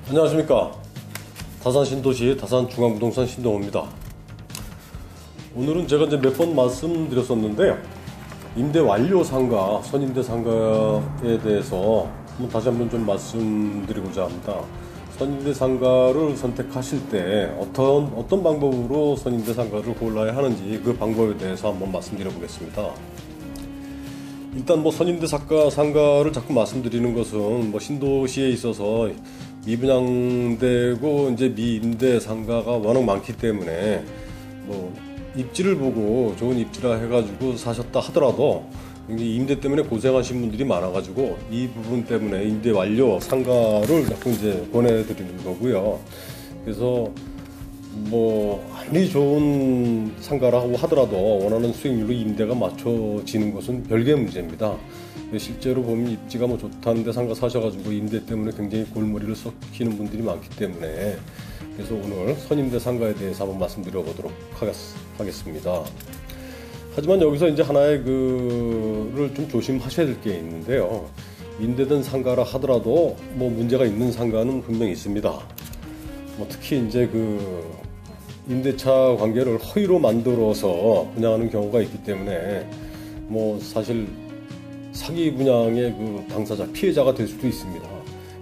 안녕하십니까. 다산신도시 다산중앙부동산 신동호입니다. 오늘은 제가 이제 몇 번 말씀드렸었는데요. 임대 완료 상가, 선임대 상가에 대해서 다시 한번 좀 말씀드리고자 합니다. 선임대 상가를 선택하실 때 어떤 방법으로 선임대 상가를 골라야 하는지 그 방법에 대해서 한번 말씀드려 보겠습니다. 일단 선임대 상가를 자꾸 말씀드리는 것은 신도시에 있어서 미분양되고 이제 미임대 상가가 워낙 많기 때문에 입지를 보고 좋은 입지라 해가지고 사셨다 하더라도 임대 때문에 고생하신 분들이 많아가지고 이 부분 때문에 임대 완료 상가를 자꾸 이제 권해드리는 거고요. 그래서 아무리 좋은 상가라고 하더라도 원하는 수익률로 임대가 맞춰지는 것은 별개의 문제입니다. 실제로 보면 입지가 좋다는데 상가 사셔가지고 임대 때문에 굉장히 골머리를 썩히는 분들이 많기 때문에 그래서 오늘 선임대 상가에 대해서 한번 말씀드려 보도록 하겠습니다. 하지만 여기서 이제 하나의 그를 좀 조심하셔야 될 게 있는데요. 임대된 상가라 하더라도 문제가 있는 상가는 분명히 있습니다. 특히 이제 임대차 관계를 허위로 만들어서 분양하는 경우가 있기 때문에 사실 사기 분양의 당사자, 피해자가 될 수도 있습니다.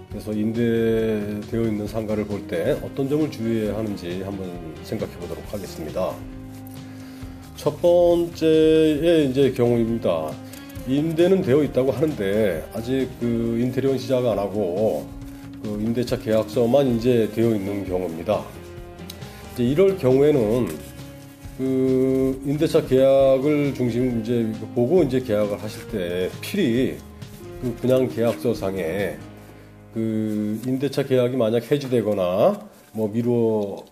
그래서 임대되어 있는 상가를 볼 때 어떤 점을 주의해야 하는지 한번 생각해 보도록 하겠습니다. 첫 번째의 이제 경우입니다. 임대는 되어 있다고 하는데 아직 인테리어는 시작 안 하고 임대차 계약서만 이제 되어 있는 경우입니다. 이제 이럴 경우에는 임대차 계약을 중심 이제 보고 이제 계약을 하실 때 필히 분양 계약서 상에 임대차 계약이 만약 해지되거나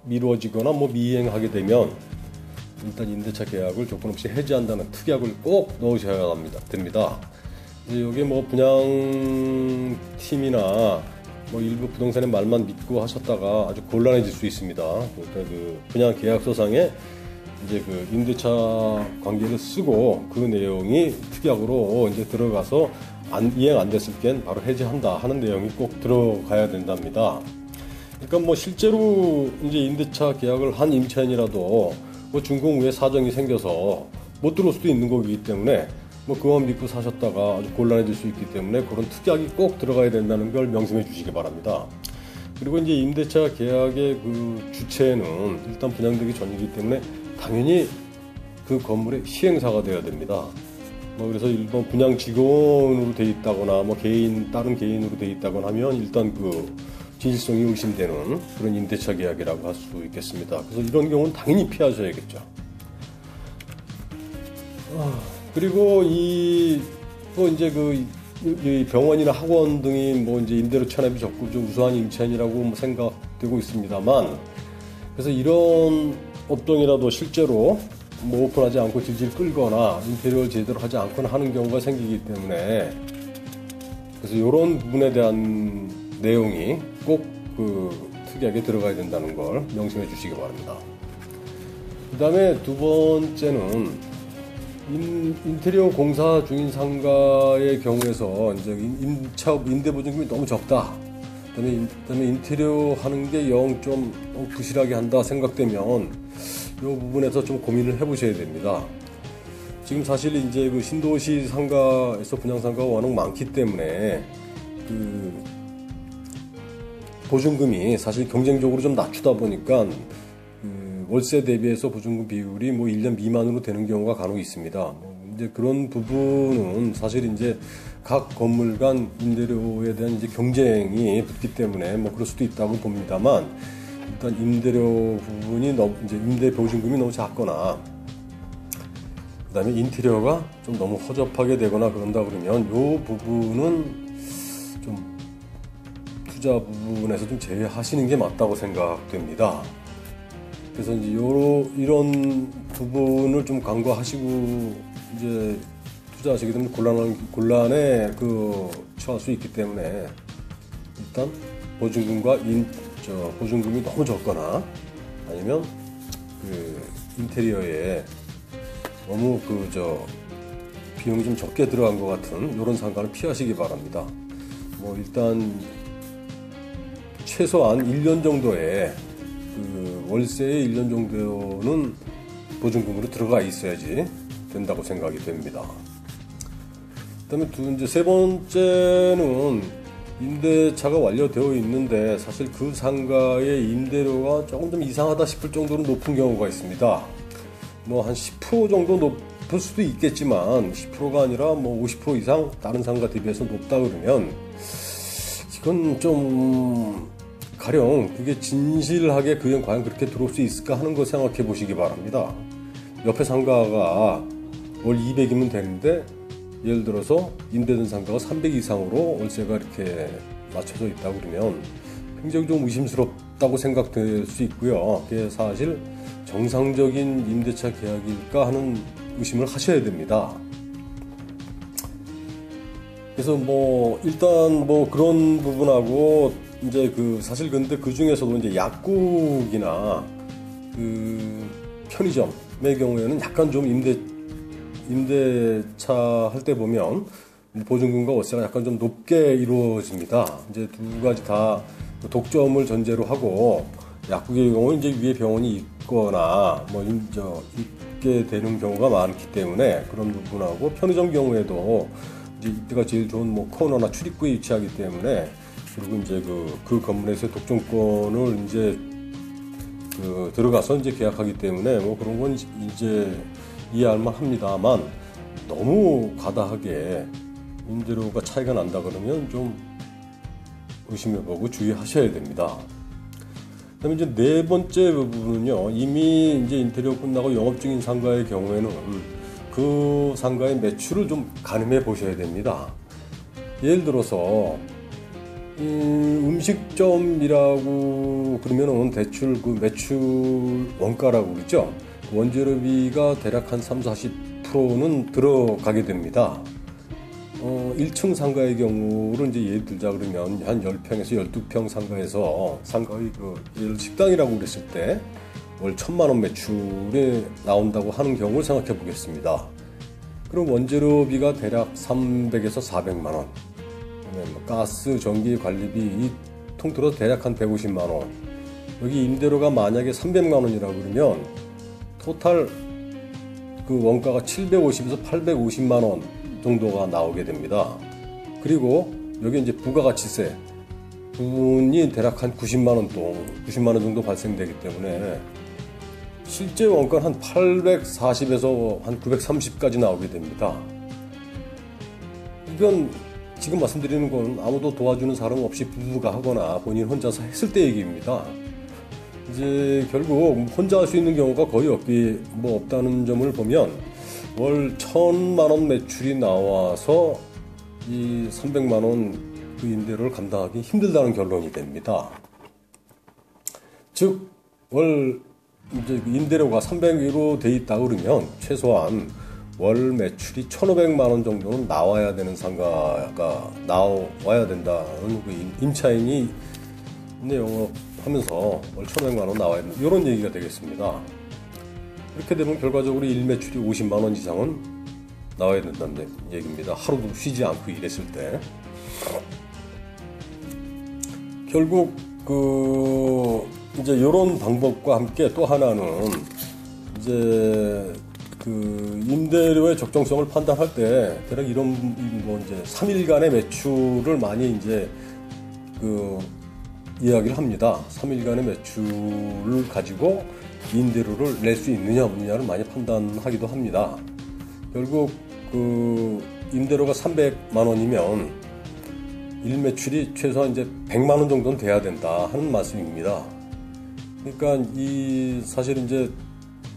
미루어지거나 미이행하게 되면 일단 임대차 계약을 조건 없이 해지한다는 특약을 꼭 넣으셔야 됩니다. 이제 여기에 분양팀이나 일부 부동산의 말만 믿고 하셨다가 아주 곤란해질 수 있습니다. 그러니까 분양 계약서상에 이제 임대차 관계를 쓰고 그 내용이 특약으로 이제 들어가서 이행 안 됐을 땐 바로 해지한다 하는 내용이 꼭 들어가야 된답니다. 그러니까 실제로 이제 임대차 계약을 한 임차인이라도 준공 후에 사정이 생겨서 못 들어올 수도 있는 거기 때문에 그만 믿고 사셨다가 아주 곤란해질 수 있기 때문에 그런 특약이 꼭 들어가야 된다는 걸 명심해 주시기 바랍니다. 그리고 이제 임대차 계약의 주체는 일단 분양되기 전이기 때문에 당연히 그 건물의 시행사가 되어야 됩니다. 그래서 일반 분양 직원으로 돼 있다거나 다른 개인으로 돼 있다거나 하면 일단 진실성이 의심되는 그런 임대차 계약이라고 할 수 있겠습니다. 그래서 이런 경우는 당연히 피하셔야겠죠. 그리고 이제 이 병원이나 학원 등이 이제 임대료 체납이 적고 좀 우수한 임차인이라고 생각되고 있습니다만, 그래서 이런 업종이라도 실제로 오픈하지 않고 질질 끌거나 인테리어를 제대로 하지 않거나 하는 경우가 생기기 때문에 그래서 이런 부분에 대한 내용이 꼭 특약에 들어가야 된다는 걸 명심해 주시기 바랍니다. 그 다음에 두 번째는 인테리어 공사 중인 상가의 경우에서 이제 임대 보증금이 너무 적다. 그다음에 인테리어 하는 게 영 좀 부실하게 한다 생각되면 이 부분에서 좀 고민을 해보셔야 됩니다. 지금 사실 이제 신도시 상가에서 분양 상가가 워낙 많기 때문에 보증금이 사실 경쟁적으로 좀 낮추다 보니까 월세 대비해서 보증금 비율이 1년 미만으로 되는 경우가 간혹 있습니다. 이제 그런 부분은 사실 이제 각 건물 간 임대료에 대한 이제 경쟁이 붙기 때문에 그럴 수도 있다고 봅니다만, 일단 임대료 부분이 이제 임대 보증금이 너무 작거나 그다음에 인테리어가 좀 너무 허접하게 되거나 그런다 그러면 이 부분은 좀 투자 부분에서 좀 제외하시는 게 맞다고 생각됩니다. 그래서 이제 이런 부분을 좀 간과하시고 이제 투자하시게 되면 곤란에 처할 수 있기 때문에 일단 보증금과 보증금이 너무 적거나 아니면 인테리어에 너무 비용이 좀 적게 들어간 것 같은 이런 상가는 피하시기 바랍니다. 일단 최소한 1년 정도의 그 월세의 1년 정도는 보증금으로 들어가 있어야지 된다고 생각이 됩니다. 그다음에 이제 세 번째는 임대차가 완료되어 있는데 사실 그 상가의 임대료가 조금 좀 이상하다 싶을 정도로 높은 경우가 있습니다. 뭐 한 10% 정도 높을 수도 있겠지만 10%가 아니라 뭐 50% 이상 다른 상가 대비해서 높다 그러면 이건 좀 가령 그게 진실하게 그냥 과연 그렇게 들어올 수 있을까 하는 거 생각해 보시기 바랍니다. 옆에 상가가 월 200이면 되는데 예를 들어서 임대된 상가가 300 이상으로 월세가 이렇게 맞춰져 있다 그러면 굉장히 좀 의심스럽다고 생각될 수 있고요. 그게 사실 정상적인 임대차 계약일까 하는 의심을 하셔야 됩니다. 그래서 뭐 일단 뭐 그런 부분하고 이제 그 사실 근데 그 중에서도 이제 약국이나 그 편의점의 경우에는 약간 좀 임대차 할 때 보면 보증금과 월세가 약간 좀 높게 이루어집니다. 이제 두 가지 다 독점을 전제로 하고 약국의 경우는 이제 위에 병원이 있거나 뭐 이제 있게 되는 경우가 많기 때문에 그런 부분하고 편의점 경우에도 이제 이때가 제일 좋은 뭐 코너나 출입구에 위치하기 때문에 그리고 이제 그 건물에서 독점권을 이제 들어가서 이제 계약하기 때문에 뭐 그런 건 이제 이해할 만합니다만 너무 과다하게 임대료가 차이가 난다 그러면 좀 의심해보고 주의하셔야 됩니다. 그다음에 이제 네 번째 부분은요, 이미 이제 인테리어 끝나고 영업 중인 상가의 경우에는 그 상가의 매출을 좀 가늠해 보셔야 됩니다. 예를 들어서 음식점이라고 그러면은 대출 그 매출 원가라고 그러죠. 원재료비가 대략 한 30-40%는 들어가게 됩니다. 1층 상가의 경우를 이제 예를 들자 그러면 한 10평에서 12평 상가에서 상가의 예를 식당이라고 그랬을 때 월 1,000만 원 매출이 나온다고 하는 경우를 생각해 보겠습니다. 그럼 원재료비가 대략 300에서 400만 원. 가스, 전기, 관리비 이 통틀어 대략 한 150만 원. 여기 임대료가 만약에 300만 원이라고 그러면 토탈 그 원가가 750에서 850만 원 정도가 나오게 됩니다. 그리고 여기 이제 부가가치세 부분이 대략 한 90만 원 정도 발생되기 때문에 실제 원가는 한 840에서 한 930까지 나오게 됩니다. 이건 지금 말씀드리는 건 아무도 도와주는 사람 없이 부부가 하거나 본인 혼자서 했을 때 얘기입니다. 이제 결국 혼자 할 수 있는 경우가 거의 없다는 점을 보면 월 1,000만 원 매출이 나와서 이 300만 원 그 임대료를 감당하기 힘들다는 결론이 됩니다. 즉, 월 이제 임대료가 300으로 돼 있다 그러면 최소한 월 매출이 1,500만 원 정도는 나와야 되는 상가가 나와야 된다는 그 임차인이 영업하면서 월 1,500만 원 나와야 된다. 이런 얘기가 되겠습니다. 이렇게 되면 결과적으로 일 매출이 50만 원 이상은 나와야 된다는 얘기입니다. 하루도 쉬지 않고 일했을 때. 결국 이제 이런 방법과 함께 또 하나는 이제 임대료의 적정성을 판단할 때 대략 이런 이제 3일간의 매출을 많이 이제 이야기를 합니다. 3일간의 매출을 가지고 임대료를 낼 수 있느냐 없느냐를 많이 판단하기도 합니다. 결국 임대료가 300만 원이면 일매출이 최소한 이제 100만 원 정도는 돼야 된다 하는 말씀입니다. 그러니까 사실 이제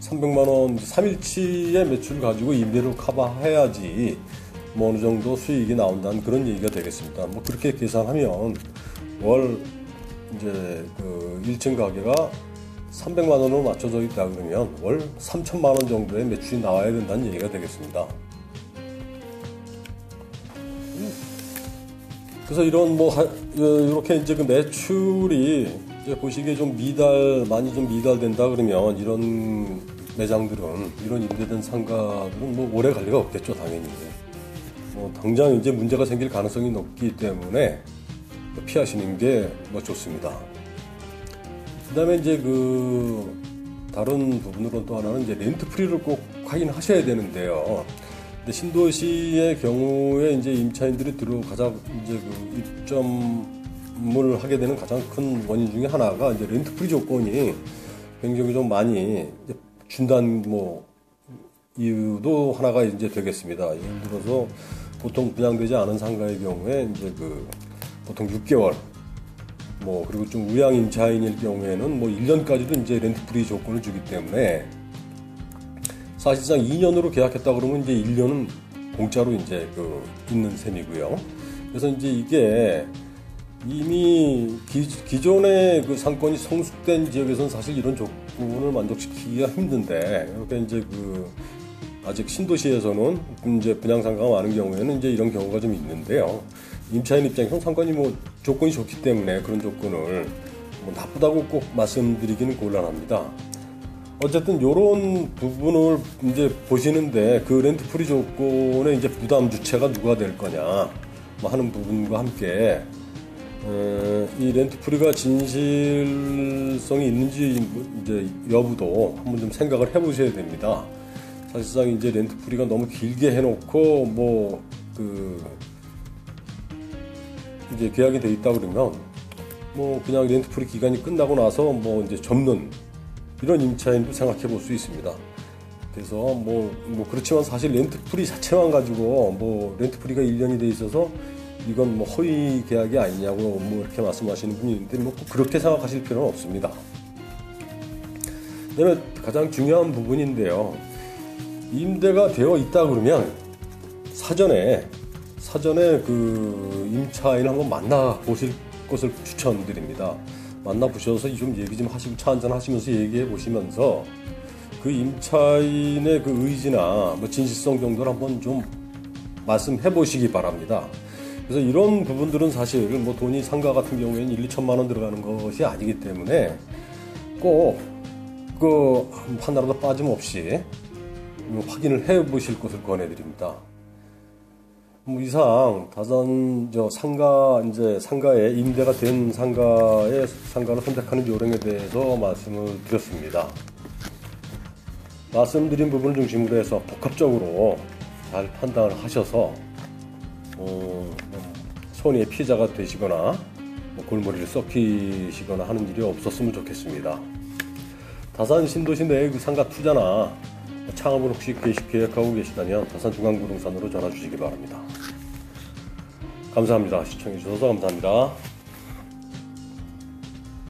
300만 원 3일치의 매출을 가지고 임대료를 커버해야지 뭐 어느 정도 수익이 나온다는 그런 얘기가 되겠습니다. 뭐 그렇게 계산하면 월 이제 1층 가게가 300만 원으로 맞춰져 있다 그러면 월 3천만 원 정도의 매출이 나와야 된다는 얘기가 되겠습니다. 그래서 이렇게 이제 그 매출이 이제 보시기에 많이 좀 미달된다 그러면 이런 매장들은, 이런 임대된 상가들은 뭐 오래 갈 리가 없겠죠, 당연히. 뭐 당장 이제 문제가 생길 가능성이 높기 때문에 피하시는 게 뭐 좋습니다. 그다음에 이제 다른 부분으로 또 하나는 이제 렌트 프리를 꼭 확인하셔야 되는데요. 근데 신도시의 경우에 이제 임차인들이 가장 이제 입점을 하게 되는 가장 큰 원인 중에 하나가 이제 렌트 프리 조건이 굉장히 좀 많이 준다는 이유도 하나가 이제 되겠습니다. 예를 들어서 보통 분양되지 않은 상가의 경우에 이제 보통 6개월 그리고 좀 우량 임차인일 경우에는 1년까지도 이제 렌트 프리 조건을 주기 때문에 사실상 2년으로 계약했다 그러면 이제 1년은 공짜로 이제 있는 셈이고요. 그래서 이제 이게 이미 기존의 상권이 성숙된 지역에서는 사실 이런 조건을 만족시키기가 힘든데, 이렇게 이제 아직 신도시에서는 이제 분양상가가 많은 경우에는 이제 이런 경우가 좀 있는데요. 임차인 입장에서는 상권이 조건이 좋기 때문에 그런 조건을 나쁘다고 꼭 말씀드리기는 곤란합니다. 어쨌든 이런 부분을 이제 보시는데 렌트 프리 조건의 이제 부담 주체가 누가 될 거냐 하는 부분과 함께 이 렌트 프리가 진실성이 있는지 이제 여부도 한번 좀 생각을 해보셔야 됩니다. 사실상 이제 렌트 프리가 너무 길게 해놓고 이제 계약이 돼 있다 그러면 그냥 렌트 프리 기간이 끝나고 나서 이제 접는 이런 임차인도 생각해 볼 수 있습니다. 그래서 그렇지만 사실 렌트 프리 자체만 가지고 렌트 프리가 1년이 돼 있어서 이건 허위 계약이 아니냐고 이렇게 말씀하시는 분이 있는데 꼭 그렇게 생각하실 필요는 없습니다. 그다음에 가장 중요한 부분인데요. 임대가 되어 있다 그러면 사전에 임차인을 한번 만나보실 것을 추천드립니다. 만나보셔서 좀 얘기 좀 하시고 차 한잔 하시면서 얘기해 보시면서 임차인의 의지나 진실성 정도를 한번 좀 말씀해 보시기 바랍니다. 그래서 이런 부분들은 사실 돈이 상가 같은 경우에는 1-2천만 원 들어가는 것이 아니기 때문에 꼭 하나라도 빠짐없이 확인을 해 보실 것을 권해드립니다. 이상 다산 상가에 임대가 된 상가를 선택하는 요령에 대해서 말씀을 드렸습니다. 말씀드린 부분을 중심으로 해서 복합적으로 잘 판단을 하셔서 손해의 피해자가 되시거나 골머리를 썩히시거나 하는 일이 없었으면 좋겠습니다. 다산 신도시 내의 상가 투자나 창업을 혹시 계획하고 계시다면 다산중앙부동산으로 전화 주시기 바랍니다. 감사합니다. 시청해 주셔서 감사합니다.